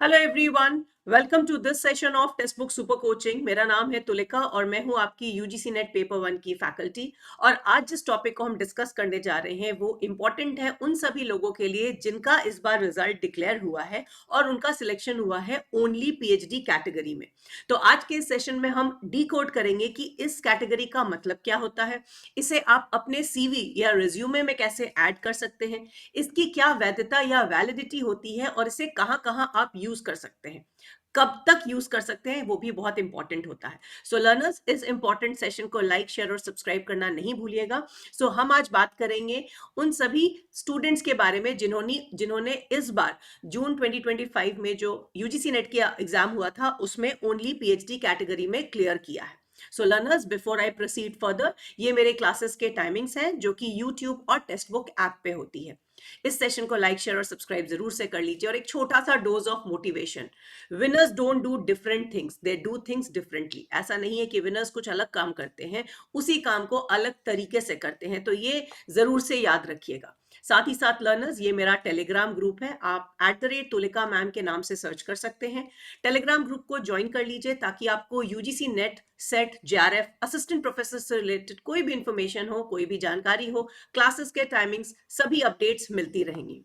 Hello everyone, welcome to this session of textbook super coaching. मेरा नाम है तुलिका और मैं हूं आपकी यूजीसी नेट पेपर 1 की फैकल्टी। और आज जिस टॉपिक को हम डिस्कस करने जा रहे हैं वो इम्पोर्टेंट है उन सभी लोगों के लिए जिनका इस बार रिजल्ट डिक्लेयर हुआ है और उनका सिलेक्शन हुआ है ओनली पीएचडी कैटेगरी में। तो आज के इस सेशन में हम डिकोड करेंगे कि इस कैटेगरी का मतलब क्या होता है, इसे आप अपने सीवी या रिज्यूमे में कैसे ऐड कर सकते हैं, इसकी क्या वैधता या वैलिडिटी होती है और इसे कहां कहां आप यूज कर सकते हैं, कब तक यूज कर सकते हैं, वो भी बहुत इंपॉर्टेंट होता है। सो लर्नर्स, इस इंपॉर्टेंट सेशन को लाइक शेयर और सब्सक्राइब करना नहीं भूलिएगा। सो हम आज बात करेंगे उन सभी स्टूडेंट्स के बारे में जिन्होंने जिन्होंने इस बार जून 2025 में जो यूजीसी नेट का एग्जाम हुआ था उसमें ओनली पीएचडी कैटेगरी में क्लियर किया है। सो learners, before I proceed further, ये मेरे क्लासेस के टाइमिंग्स हैं जो कि यूट्यूब और टेक्स्ट बुक ऐप पे होती है। इस सेशन को लाइक शेयर और सब्सक्राइब जरूर से कर लीजिए। और एक छोटा सा dose of motivation, winners don't do different things, they do things differently. ऐसा नहीं है कि विनर्स कुछ अलग काम करते हैं, उसी काम को अलग तरीके से करते हैं, तो ये जरूर से याद रखिएगा। साथ ही साथ लर्नर्स, ये मेरा टेलीग्राम ग्रुप है, आप @तुलिका मैम के नाम से सर्च कर सकते हैं। टेलीग्राम ग्रुप को ज्वाइन कर लीजिए ताकि आपको UGC net, set, JRF, assistant professor से रिलेटेड कोई भी इंफॉर्मेशन हो, कोई भी जानकारी हो, क्लासेस के टाइमिंग्स, सभी अपडेट्स मिलती रहेंगी।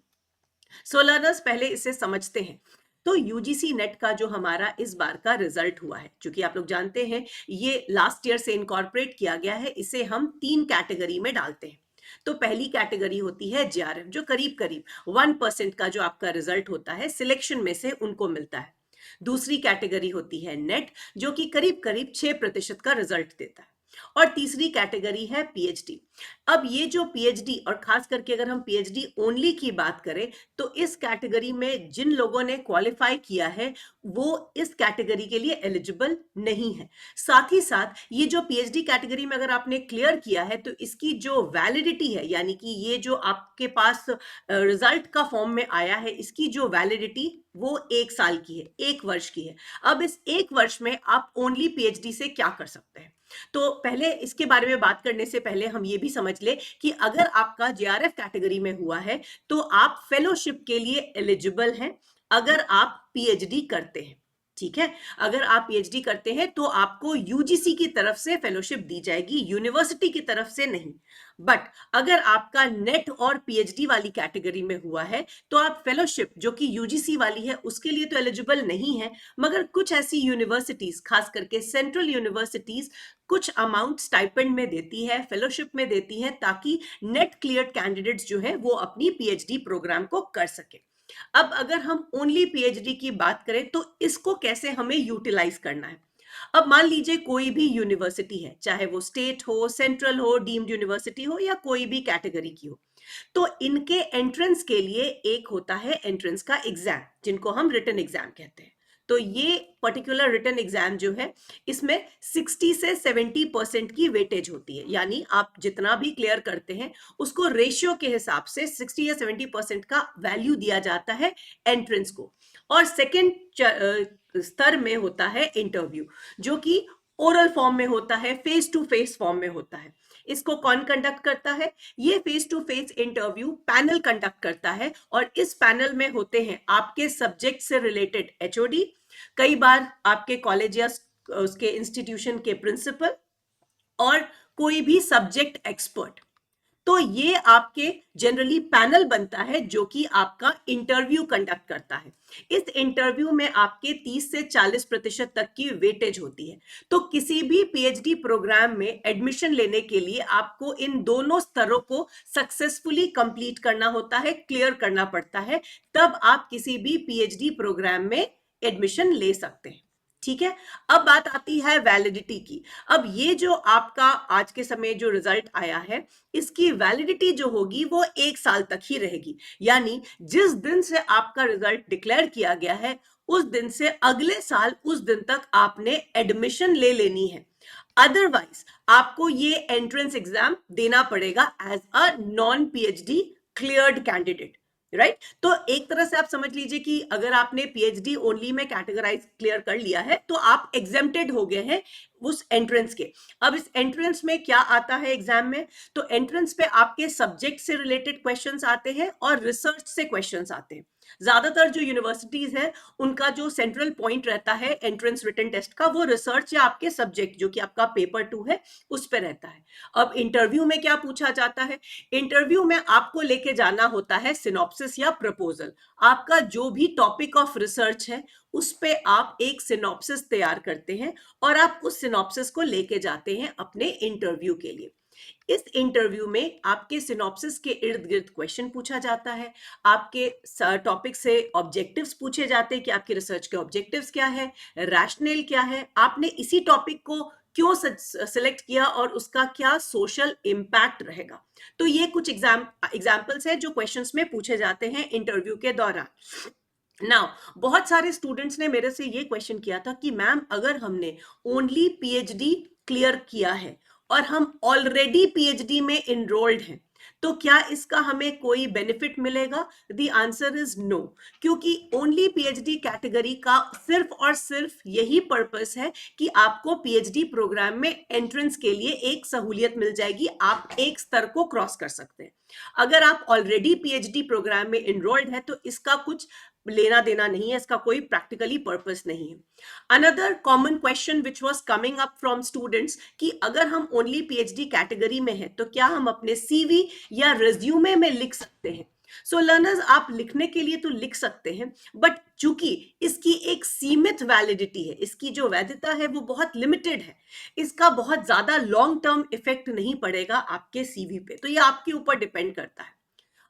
सो लर्नर्स, पहले इसे समझते हैं। तो यूजीसी नेट का जो हमारा इस बार का रिजल्ट हुआ है, क्योंकि आप लोग जानते हैं ये लास्ट ईयर से इनकॉर्पोरेट किया गया है, इसे हम 3 कैटेगरी में डालते हैं। तो पहली कैटेगरी होती है जेआरएफ, जो करीब करीब 1% का जो आपका रिजल्ट होता है सिलेक्शन में से उनको मिलता है। दूसरी कैटेगरी होती है नेट, जो कि करीब करीब 6% का रिजल्ट देता है। और तीसरी कैटेगरी है पीएचडी। अब ये जो पीएचडी, और खास करके अगर हम पीएचडी ओनली की बात करें, तो इस कैटेगरी में जिन लोगों ने क्वालिफाई किया है वो इस कैटेगरी के लिए एलिजिबल नहीं है। साथ ही साथ ये जो पीएचडी कैटेगरी में अगर आपने क्लियर किया है तो इसकी जो वैलिडिटी है, यानी कि ये जो आपके पास रिजल्ट का फॉर्म में आया है, इसकी जो वैलिडिटी वो 1 साल की है, 1 वर्ष की है। अब इस 1 वर्ष में आप ओनली पीएचडी से क्या कर सकते हैं, तो पहले इसके बारे में बात करने से पहले हम ये भी समझ ले कि अगर आपका जेआरएफ कैटेगरी में हुआ है तो आप फेलोशिप के लिए एलिजिबल हैं अगर आप पीएचडी करते हैं। ठीक है, अगर आप पीएचडी करते हैं तो आपको यूजीसी की तरफ से फेलोशिप दी जाएगी, यूनिवर्सिटी की तरफ से नहीं। बट अगर आपका नेट और पीएचडी वाली कैटेगरी में हुआ है तो आप फेलोशिप जो कि यूजीसी वाली है उसके लिए तो एलिजिबल नहीं है, मगर कुछ ऐसी यूनिवर्सिटीज, खास करके सेंट्रल यूनिवर्सिटीज, कुछ अमाउंट स्टाइपेंड में देती है, फेलोशिप में देती है, ताकि नेट क्लियर्ड कैंडिडेट्स जो है वो अपनी पीएचडी प्रोग्राम को कर सके। अब अगर हम ओनली पीएचडी की बात करें तो इसको कैसे हमें यूटिलाइज करना है। अब मान लीजिए कोई भी यूनिवर्सिटी है, चाहे वो स्टेट हो, सेंट्रल हो, डीम्ड यूनिवर्सिटी हो, या कोई भी कैटेगरी की हो, तो इनके एंट्रेंस के लिए एक होता है एंट्रेंस का एग्जाम, जिनको हम रिटन एग्जाम कहते हैं। तो ये पर्टिकुलर रिटन एग्जाम जो है इसमें 60 से 70% की वेटेज होती है, यानी आप जितना भी क्लियर करते हैं उसको रेशियो के हिसाब से 60 या 70% का वैल्यू दिया जाता है एंट्रेंस को। और सेकेंड स्तर में होता है इंटरव्यू, जो कि ओरल फॉर्म में होता है, फेस टू फेस फॉर्म में होता है। इसको कौन कंडक्ट करता है? ये face to face interview panel conduct करता है, और इस पैनल में होते हैं आपके सब्जेक्ट से रिलेटेड एचओडी, कई बार आपके कॉलेज या उसके इंस्टीट्यूशन के प्रिंसिपल, और कोई भी सब्जेक्ट एक्सपर्ट। तो ये आपके जनरली पैनल बनता है जो कि आपका इंटरव्यू कंडक्ट करता है। इस इंटरव्यू में आपके 30 से 40% तक की वेटेज होती है। तो किसी भी पीएचडी प्रोग्राम में एडमिशन लेने के लिए आपको इन दोनों स्तरों को सक्सेसफुली कंप्लीट करना होता है, क्लियर करना पड़ता है, तब आप किसी भी पीएचडी प्रोग्राम में एडमिशन ले सकते हैं। ठीक है, अब बात आती है वैलिडिटी की। अब ये जो आपका आज के समय जो रिजल्ट आया है, इसकी वैलिडिटी जो होगी वो 1 साल तक ही रहेगी, यानी जिस दिन से आपका रिजल्ट डिक्लेयर किया गया है उस दिन से अगले साल उस दिन तक आपने एडमिशन ले लेनी है। अदरवाइज आपको ये एंट्रेंस एग्जाम देना पड़ेगा as a non PhD cleared candidate. Right, तो एक तरह से आप समझ लीजिए कि अगर आपने पीएचडी ओनली में कैटेगराइज क्लियर कर लिया है तो आप एग्जेम्प्टेड हो गए हैं उस एंट्रेंस के। अब इस एंट्रेंस में क्या आता है एग्जाम में, तो एंट्रेंस पे आपके सब्जेक्ट से रिलेटेड क्वेश्चंस आते हैं और रिसर्च से क्वेश्चंस आते हैं। ज्यादातर जो यूनिवर्सिटीज है उनका जो सेंट्रल पॉइंट रहता है एंट्रेंस रिटन टेस्ट का, वो रिसर्च या आपके सब्जेक्ट जो कि आपका पेपर 2 है उस पर रहता है। अब इंटरव्यू में क्या पूछा जाता है, इंटरव्यू में आपको लेके जाना होता है सिनॉप्सिस या प्रपोजल। आपका जो भी टॉपिक ऑफ रिसर्च है उस पे आप एक सिनॉप्सिस तैयार करते हैं और आप उस सिनॉप्सिस को लेके जाते हैं अपने इंटरव्यू के लिए। इस इंटरव्यू में आपके सिनॉप्सिस के इर्द गिर्द क्वेश्चन पूछा जाता है, आपके टॉपिक से ऑब्जेक्टिव्स पूछे जाते हैं कि आपकी रिसर्च के ऑब्जेक्टिव्स क्या है, रैशनल क्या है, आपने इसी टॉपिक को क्यों सिलेक्ट किया और उसका क्या सोशल इंपैक्ट रहेगा। तो ये कुछ एग्जाम्पल्स है जो क्वेश्चंस में पूछे जाते हैं इंटरव्यू के दौरान। नाउ बहुत सारे स्टूडेंट्स ने मेरे से ये क्वेश्चन किया था कि मैम अगर हमने ओनली पीएचडी क्लियर किया है और हम ऑलरेडी पीएचडी में इनरोल्ड हैं तो क्या इसका हमें कोई बेनिफिट मिलेगा। द आंसर इज नो, क्योंकि ओनली पीएचडी कैटेगरी का सिर्फ और सिर्फ यही पर्पस है कि आपको पीएचडी प्रोग्राम में एंट्रेंस के लिए एक सहूलियत मिल जाएगी, आप एक स्तर को क्रॉस कर सकते हैं। अगर आप ऑलरेडी पीएचडी प्रोग्राम में इनरोल्ड है तो इसका कुछ लेना देना नहीं है, इसका कोई प्रैक्टिकली पर्पस नहीं है। Another common question which was coming up from students कि अगर हम ओनली पीएचडी कैटेगरी में हैं तो क्या हम अपने सीवी या रिज्यूमे में लिख सकते हैं। सो लर्नर्स, आप लिखने के लिए तो लिख सकते हैं, बट चूंकि इसकी एक सीमित वैलिडिटी है, इसकी जो वैधता है वो बहुत लिमिटेड है, इसका बहुत ज्यादा लॉन्ग टर्म इफेक्ट नहीं पड़ेगा आपके सीवी पे, तो ये आपके ऊपर डिपेंड करता है।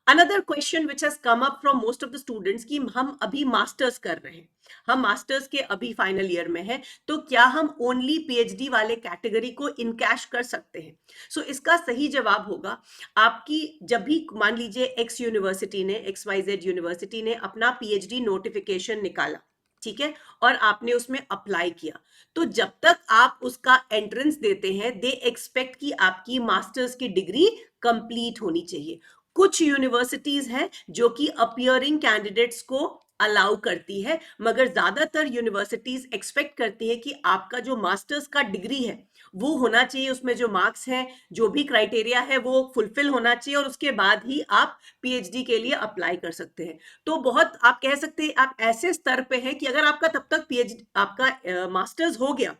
Another question which has come up from most of the students कि हम अभी मास्टर्स कर रहे हैं, हम मास्टर्स के अभी फाइनल ईयर में हैं, तो क्या हम ओनली पीएचडी वाले कैटेगरी को इनकैश कर सकते हैं। सो इसका सही जवाब होगा, आपकी जब भी मान लीजिए एक्स यूनिवर्सिटी ने, XYZ यूनिवर्सिटी ने अपना पीएचडी नोटिफिकेशन निकाला, ठीक है, और आपने उसमें अप्लाई किया, तो जब तक आप उसका एंट्रेंस देते हैं दे एक्सपेक्ट कि आपकी मास्टर्स की डिग्री कंप्लीट होनी चाहिए। कुछ यूनिवर्सिटीज हैं जो कि अपियरिंग कैंडिडेट्स को अलाउ करती है, मगर ज्यादातर यूनिवर्सिटीज एक्सपेक्ट करती है कि आपका जो मास्टर्स का डिग्री है वो होना चाहिए, उसमें जो मार्क्स हैं, जो भी क्राइटेरिया है वो फुलफिल होना चाहिए, और उसके बाद ही आप पीएचडी के लिए अप्लाई कर सकते हैं। तो बहुत आप कह सकते हैं आप ऐसे स्तर पे हैं कि अगर आपका तब तक पीएचडी आपका मास्टर्स हो गया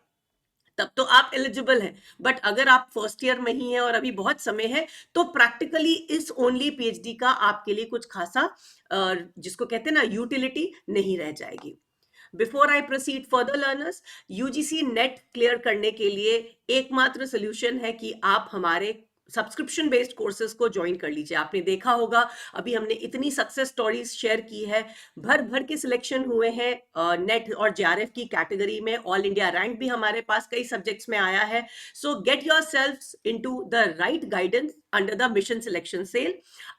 तब तो आप एलिजिबल हैं, बट अगर आप फर्स्ट ईयर में ही हैं और अभी बहुत समय है तो प्रैक्टिकली इस ओनली पीएचडी का आपके लिए कुछ खासा जिसको कहते हैं ना यूटिलिटी नहीं रह जाएगी। Before I proceed further learners, UGC net clear करने के लिए एकमात्र सोल्यूशन है कि आप हमारे सब्सक्रिप्शन बेस्ड कोर्सेज को ज्वाइन कर लीजिए। आपने देखा होगा अभी हमने इतनी सक्सेस स्टोरीज शेयर की है, भर भर के सिलेक्शन हुए हैं नेट और जेआरएफ की कैटेगरी में, ऑल इंडिया रैंक भी हमारे पास कई सब्जेक्ट्स में आया है। So get yourselves into the right guidance under the mission selection cell.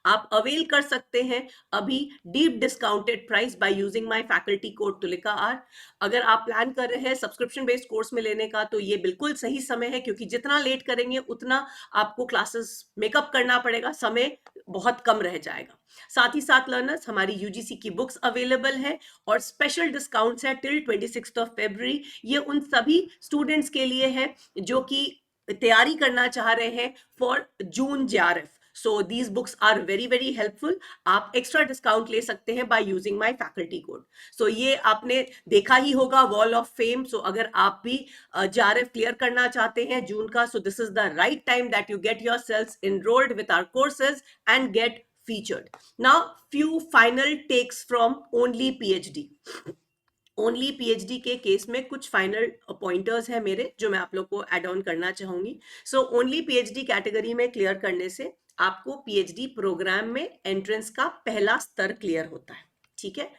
आप अवेल कर सकते हैं अभी deep discounted price by using my faculty code Tulika R. अगर आप प्लान कर रहे हैं सब्सक्रिप्शन बेस्ड कोर्स में लेने का तो ये बिल्कुल सही समय है, क्योंकि जितना लेट करेंगे उतना आपको क्लासेस मेकअप करना पड़ेगा, समय बहुत कम रह जाएगा। साथ ही साथ लर्नर्स, हमारी यूजीसी की बुक्स अवेलेबल है और स्पेशल डिस्काउंट्स है टिल 26 फरवरी। ये उन सभी स्टूडेंट्स के लिए है जो कि तैयारी करना चाह रहे हैं for June JRF. So these books are very very helpful. आप एक्स्ट्रा डिस्काउंट ले सकते हैं by using my faculty code. So ये आपने देखा ही होगा वॉल ऑफ फेम। सो अगर आप भी जेआरएफ क्लियर करना चाहते हैं जून का, so this is the right time that you get yourselves enrolled with our courses and get featured. Now, few final takes from only PhD. Only PhD के case में कुछ फाइनल पॉइंटर्स हैं मेरे जो मैं आप लोग को एड ऑन करना चाहूंगी। सो ओनली पीएचडी कैटेगरी में क्लियर करने से आपको पीएचडी प्रोग्राम में एंट्रेंस का पहला स्तर क्लियर होता है, ठीक है।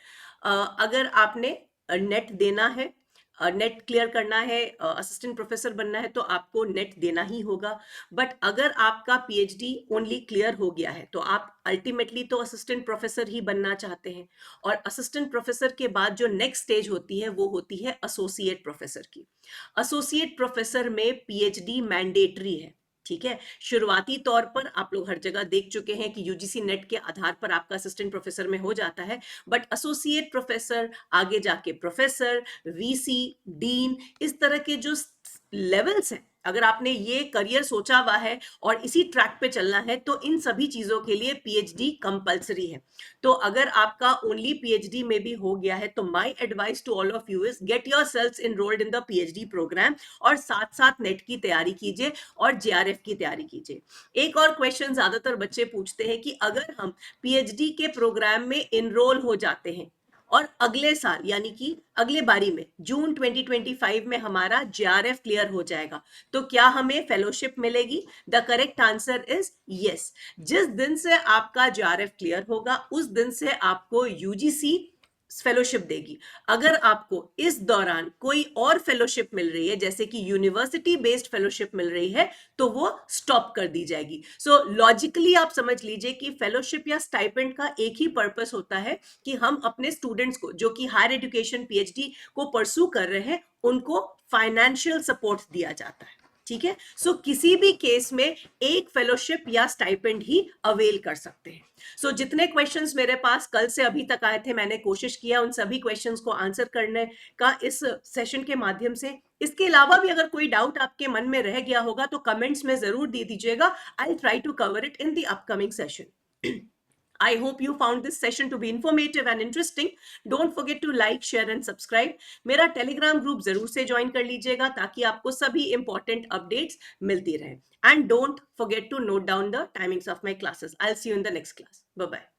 अगर आपने नेट देना है, नेट क्लियर करना है, असिस्टेंट प्रोफेसर बनना है तो आपको नेट देना ही होगा। बट अगर आपका पीएचडी ओनली क्लियर हो गया है तो आप अल्टीमेटली तो असिस्टेंट प्रोफेसर ही बनना चाहते हैं, और असिस्टेंट प्रोफेसर के बाद जो नेक्स्ट स्टेज होती है वो होती है एसोसिएट प्रोफेसर की। एसोसिएट प्रोफेसर में पीएचडी मैंडेटरी है, ठीक है, शुरुआती तौर पर आप लोग हर जगह देख चुके हैं कि यूजीसी नेट के आधार पर आपका असिस्टेंट प्रोफेसर में हो जाता है, बट एसोसिएट प्रोफेसर, आगे जाके प्रोफेसर, वीसी, डीन, इस तरह के जो लेवल्स हैं, अगर आपने ये करियर सोचा हुआ है और इसी ट्रैक पे चलना है, तो इन सभी चीजों के लिए पीएचडी कंपलसरी है। तो अगर आपका ओनली पीएचडी में भी हो गया है, तो my advice to all of you is get yourselves enrolled in the PhD programme, और साथ साथ नेट की तैयारी कीजिए और जेआरएफ की तैयारी कीजिए। एक और क्वेश्चन ज्यादातर बच्चे पूछते हैं कि अगर हम पीएचडी के प्रोग्राम में एनरोल हो जाते हैं और अगले साल यानी कि अगले बारी में जून 2025 में हमारा जेआरएफ क्लियर हो जाएगा, तो क्या हमें फेलोशिप मिलेगी? The correct answer is yes. जिस दिन से आपका जेआरएफ क्लियर होगा, उस दिन से आपको यूजीसी फेलोशिप देगी। अगर आपको इस दौरान कोई और फेलोशिप मिल रही है, जैसे कि यूनिवर्सिटी बेस्ड फेलोशिप मिल रही है, तो वो स्टॉप कर दी जाएगी। सो लॉजिकली आप समझ लीजिए कि फेलोशिप या स्टाइपेंड का एक ही पर्पस होता है कि हम अपने स्टूडेंट्स को, जो कि हायर एजुकेशन पीएचडी को परस्यू कर रहे हैं, उनको फाइनेंशियल सपोर्ट दिया जाता है। ठीक है, सो किसी भी केस में एक फेलोशिप या स्टाइपेंड ही अवेल कर सकते हैं। सो जितने क्वेश्चंस मेरे पास कल से अभी तक आए थे, मैंने कोशिश किया उन सभी क्वेश्चंस को आंसर करने का इस सेशन के माध्यम से। इसके अलावा भी अगर कोई डाउट आपके मन में रह गया होगा, तो कमेंट्स में जरूर दे दीजिएगा। I try to cover it in the upcoming session. I hope you found this session to be informative and interesting. Don't forget to like, share and subscribe. मेरा टेलीग्राम ग्रुप जरूर से ज्वाइन कर लीजिएगा, ताकि आपको सभी इंपॉर्टेंट अपडेट्स मिलती रहे. And don't forget to note down the timings of my classes. I'll see you in the next class. Bye bye.